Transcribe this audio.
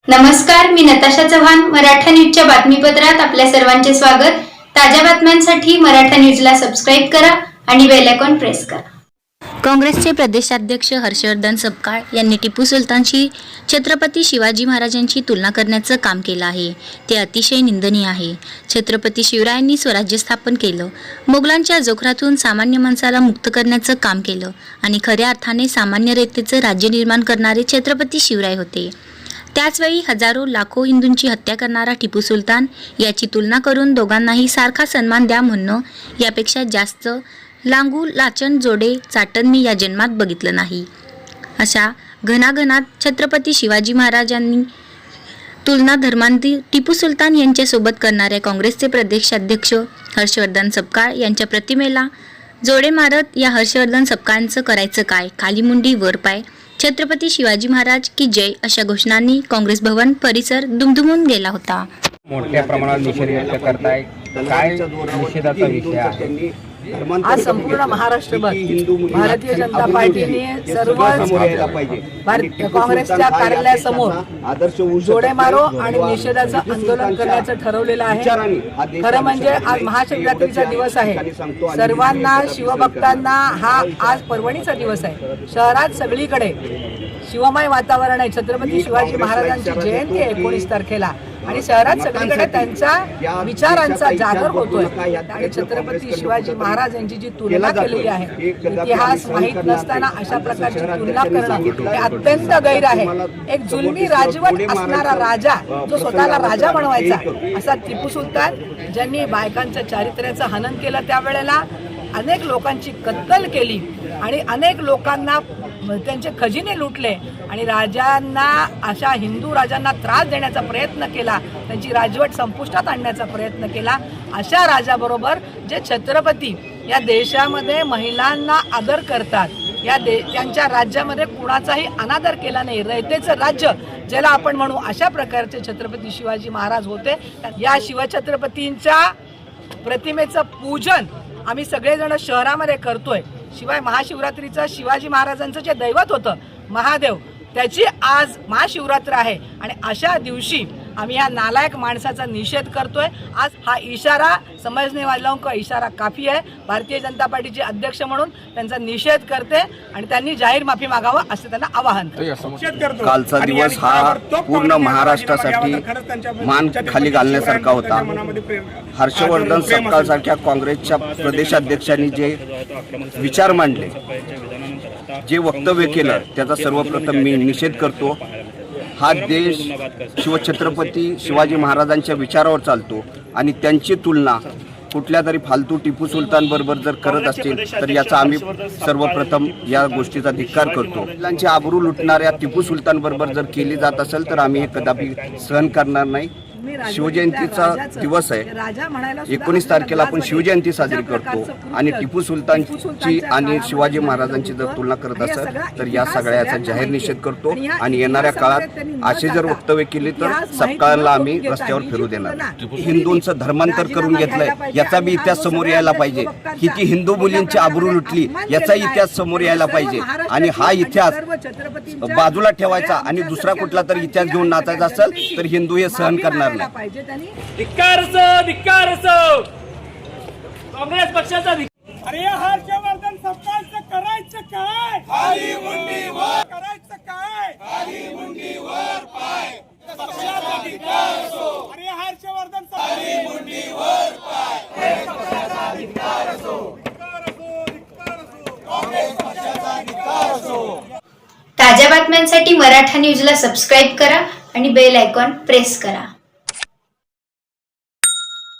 नमस्कार, मी नताशा चव्हाण. मराठा न्यूजच्या बातमीपत्रात आपल्या सर्वांचे स्वागत. ताज्या बातम्यांसाठी मराठा न्यूजला सबस्क्राईब करा आणि बेल आयकॉन प्रेस करा. काँग्रेसचे प्रदेशाध्यक्ष हर्षवर्धन सपकाळ यांनी टिपू सुलतानशी छत्रपती शिवाजी महाराजांची तुलना करण्याचं काम केलं आहे. ते अतिशय निंदनीय आहे. छत्रपती शिवरायांनी स्वराज्य स्थापन केलं, मोगलांच्या जोखरातून सामान्य माणसाला मुक्त करण्याचं काम केलं आणि खऱ्या अर्थाने सामान्य रेतेचं राज्य निर्माण करणारे छत्रपती शिवराय होते. त्याचवेळी हजारो लाखो हिंदूंची हत्या करणारा टिपू सुलतान याची तुलना करून दोघांनाही सारखा सन्मान द्या म्हणणं यापेक्षा जास्त लांगू लाचन जोडे चाटण मी या जन्मात बघितलं नाही. अशा घणाघणात छत्रपती शिवाजी महाराजांनी तुलना धर्मांती टिपू सुलतान यांच्यासोबत करणाऱ्या काँग्रेसचे प्रदेशाध्यक्ष हर्षवर्धन सपकाळ यांच्या प्रतिमेला जोडे मारत या हर्षवर्धन सपकाळांचं करायचं काय, खाली मुंडी वर पाय, छत्रपती शिवाजी महाराज की जय अशा घोषणांनी काँग्रेस भवन परिसर दुमदुमून गेला होता. मोठ्या प्रमाणात निषेध व्यक्त करताय, काय निषेधाचा विषय आहे? आज संपूर्ण महाराष्ट्रभर भारतीय जनता पार्टीने सर्व काँग्रेसच्या कार्यालयासमोर जोडे मारो आणि निषेधाचं आंदोलन करण्याचं ठरवलेलं आहे. खरं म्हणजे आज महाशिवरात्रीचा दिवस आहे. सर्वांना शिवभक्तांना हा आज पर्वणीचा दिवस आहे. शहरात सगळीकडे शिवमय वातावरण आहे. छत्रपती शिवाजी महाराजांची जयंती आहे 19 तारखेला आणि शहरात सगळीकडे त्यांचा विचारांचा जागर होतोय. आणि छत्रपती शिवाजी महाराज यांची जी तुलना केलेली आहे, इतिहास माहीत नसताना अशा प्रकारची तुलना करणं हे अत्यंत गैर आहे. एक जुलमी राजवट असणारा राजा जो स्वतःला राजा बनवायचा असा टिपू सुलतान ज्यांनी बायकांच्या चारित्र्याचं हनन केलं, त्यावेळेला अनेक लोकांची कत्तल केली आणि अनेक लोकांना त्यांचे खजिने लुटले आणि राजांना अशा हिंदू राजांना त्रास देण्याचा प्रयत्न केला, त्यांची राजवट संपुष्टात आणण्याचा प्रयत्न केला. अशा राजाबरोबर जे छत्रपती या देशामध्ये महिलांना आदर करतात, त्यांच्या राज्यामध्ये कुणाचाही अनादर केला नाही, रयतेचं राज्य ज्याला आपण म्हणू अशा प्रकारचे छत्रपती शिवाजी महाराज होते. या शिवछत्रपतींच्या प्रतिमेचं पूजन आम्ही सगळेजण शहरामध्ये करतोय. शिवाय महाशिवरात्रीचं शिवाजी महाराजांचं जे दैवत होतं महादेव, त्याची आज महाशिवरात्र आहे आणि अशा दिवशी आम्ही या नालायक माणसाचा निषेध करतोय. आज हा इशारा समजने वालों का इशारा काफी आहे. भारतीय जनता पार्टीचे अध्यक्ष म्हणून त्यांचा निषेध करते आणि त्यांनी जाहीर माफी मागावं असं त्यांना आवाहन. कालचा दिवस हा पूर्ण महाराष्ट्रासाठी मान खाली घालण्यासारखा होता. हर्षवर्धन सपकाळ सारख्या काँग्रेसच्या प्रदेशाध्यक्षांनी जे विचार मांडले, जे वक्तव्य केलं, त्याचा सर्वप्रथम मी निषेध करतो. हा देश शिवछत्रपती शिवाजी महाराजांच्या विचारावर चालतो आणि त्यांची तुलना कुठल्या तरी फालतू टिपू सुलतान बरोबर जर करत असतील तर याचा आम्ही सर्वप्रथम या गोष्टीचा धिक्कार करतो. महिलांची आबरू लुटणाऱ्या टिपू सुलतान बरोबर जर केली जात असेल तर आम्ही हे कदापि सहन करणार नाही. शिवजयंतीचा दिवस आहे, 19 तारखेला आपण शिवजयंती साजरी करतो आणि टिपू सुलतानची आणि शिवाजी महाराजांची जर तुलना करत असेल तर या सगळ्याचा जाहीर निषेध करतो आणि येणाऱ्या काळात असे जर वक्तव्य केले तर सपकाळांना आम्ही रस्त्यावर फिरू देणार. हिंदूंचं धर्मांतर करून घेतलंय याचा बी इतिहास समोर यायला पाहिजे. किती हिंदू मुलींची आबरू लुटली याचा इतिहास समोर यायला पाहिजे आणि हा इतिहास बाजूला ठेवायचा आणि दुसरा कुठला तरी इतिहास घेऊन नाचायचा असेल तर हिंदू हे सहन करणार. धिक्कार असो काँग्रेस पक्षाचा. अरे हर्षवर्धन सपकाळचं करायचं काय? खाली मुंडी वर. करायचं काय? खाली मुंडी वर पाय. पक्षाचा धिक्कार असो. अरे हर्षवर्धन खाली मुंडी वर पाय. पक्षाचा धिक्कार असो. काँग्रेस पक्षाचा धिक्कार असो. ताज्या बातम्यांसाठी मराठा न्यूजला सबस्क्राईब करा आणि बेल आयकॉन प्रेस करा.